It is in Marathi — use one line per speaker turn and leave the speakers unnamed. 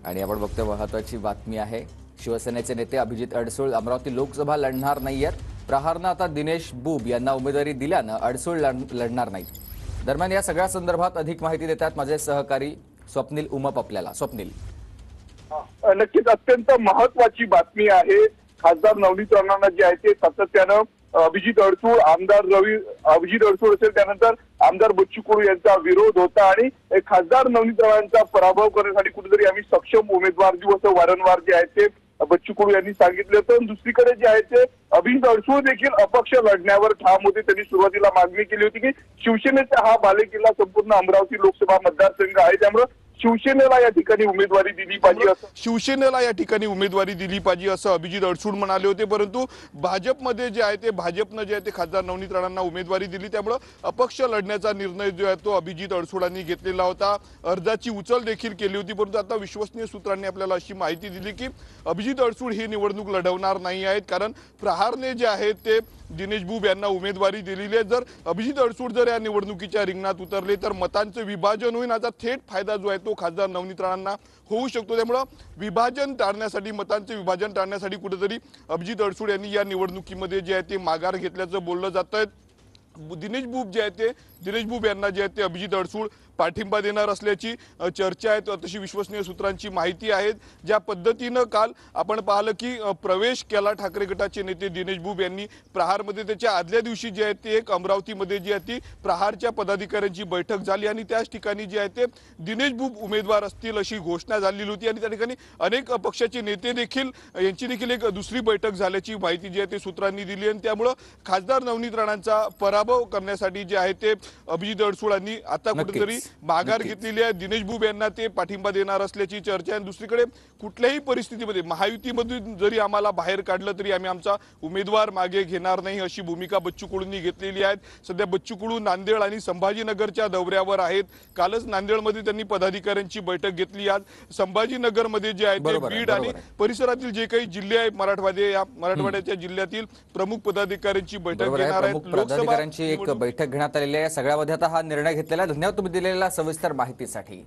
आणि आपण बघतोय महत्त्वाची बातमी आहे। शिवसेनेचे नेते अभिजित अडसूळ अमरावती लोकसभा लढणार नाहीयेत। प्रहारनं आता दिनेश बुब यांना उमेदवारी दिल्यानं अडसूळ लढणार नाहीत। दरम्यान या सगळ्या संदर्भात अधिक माहिती देतात माझे सहकारी स्वप्नील उमप आपल्याला। स्वप्नील,
नक्कीच अत्यंत महत्त्वाची बातमी आहे। खासदार नवनीत राणांना जे आहे ते सातत्यानं अभिजित अडसूळ अभिजित अडसूळ असेल, त्यानंतर आमदार बच्चू कडू यांचा विरोध होता आणि खासदार नवनीत राणांचा पराभव करण्यासाठी कुठेतरी आम्ही सक्षम उमेदवार देऊ असं वारंवार जे आहे ते बच्चू कडू यांनी सांगितलं होतं। दुसरीकडे जे आहे ते अभिजित अडसूळ देखील अपक्ष लढण्यावर ठाम होते। त्यांनी सुरुवातीला मागणी केली होती की शिवसेनेचा हा बालेकिल्ला संपूर्ण अमरावती लोकसभा मतदारसंघ आहे, त्यामुळे शिवसेनेला या ठिकाणी उमेदवारी दिली पाहिजे असं
अभिजित अडसूळ म्हणाले होते। परंतु भाजपमध्ये जे आहे ते भाजपनं जे आहे ते खासदार नवनीत राणांना उमेदवारी दिली, त्यामुळे अपक्ष लढण्याचा निर्णय जो आहे तो अभिजित अडसूळांनी घेतलेला होता। अर्जाची उचल देखील केली होती, परंतु आता विश्वसनीय सूत्रांनी आपल्याला अशी माहिती दिली की अभिजित अडसूळ ही निवडणूक लढवणार नाही आहेत, कारण प्रहारने जे आहे ते दिनेश बुब यांना उमेदवारी दिलेली आहे। जर अभिजित अडसूळ जर या निवडणुकीच्या रिंगणात उतरले तर मतांचं विभाजन होईल। आता थेट फायदा जो आहे तो खासदार नवनीत राणांना होऊ शकतो, त्यामुळे विभाजन टाळण्यासाठी, मतांचे विभाजन टाळण्यासाठी कुठेतरी अभिजित अडसूळ यांनी या निवडणुकीमध्ये जे आहे ते माघार घेतल्याचं बोललं जात आहे। दिनेश बुब यांना जे आहे ते अभिजित अडसूळ पाठिंबा देणार असल्याची चर्चा आहे, तशी विश्वसनीय सूत्रांची माहिती आहे। ज्या पद्धतीनं काल आपण पाहिलं की प्रवेश केला ठाकरे गटाचे नेते दिनेश बुब यांनी प्रहारमध्ये, त्याच्या आदल्या दिवशी जे आहे ते एक अमरावतीमध्ये जी आहे ती प्रहारच्या पदाधिकाऱ्यांची बैठक झाली आणि त्याच ठिकाणी जे आहे ते दिनेश बुब उमेदवार असतील अशी घोषणा झालेली होती आणि त्या ठिकाणी अनेक पक्षाचे नेते देखील यांची देखील एक दुसरी बैठक झाल्याची माहिती जी आहे ते सूत्रांनी दिली आणि त्यामुळे खासदार नवनीत राणांचा पराभव करण्यासाठी जे आहे ते अभिजित अडसूळांनी आता कुठेतरी माघार घेतलेली आहे। दिनेश बुब यांना ते पाठिंबा देणार असल्याची चर्चा आहे। दुसरीकडे कुठल्याही परिस्थितीमध्ये महायुतीमधून जरी आम्हाला बाहेर काढलं तरी आम्ही आमचा उमेदवार मागे घेणार नाही अशी भूमिका बच्चू कडूंनी घेतलेली आहे। सध्या बच्चू कडू नांदेड आणि संभाजीनगरच्या दौऱ्यावर आहेत। कालच नांदेडमध्ये त्यांनी पदाधिकाऱ्यांची बैठक घेतली। आज संभाजीनगरमध्ये जे आहे ते बीड आणि परिसरातील जे काही जिल्हे आहेत मराठवाड्याच्या जिल्ह्यातील प्रमुख पदाधिकाऱ्यांची बैठक घेणार आहेत।
पदाधिकाऱ्यांची एक बैठक घेण्यात आलेली आहे। सगळ्यामध्ये आता हा निर्णय घेतलेला आहे। धन्यवाद तुम्ही दिलेल्या सविस्तर माहितीसाठी।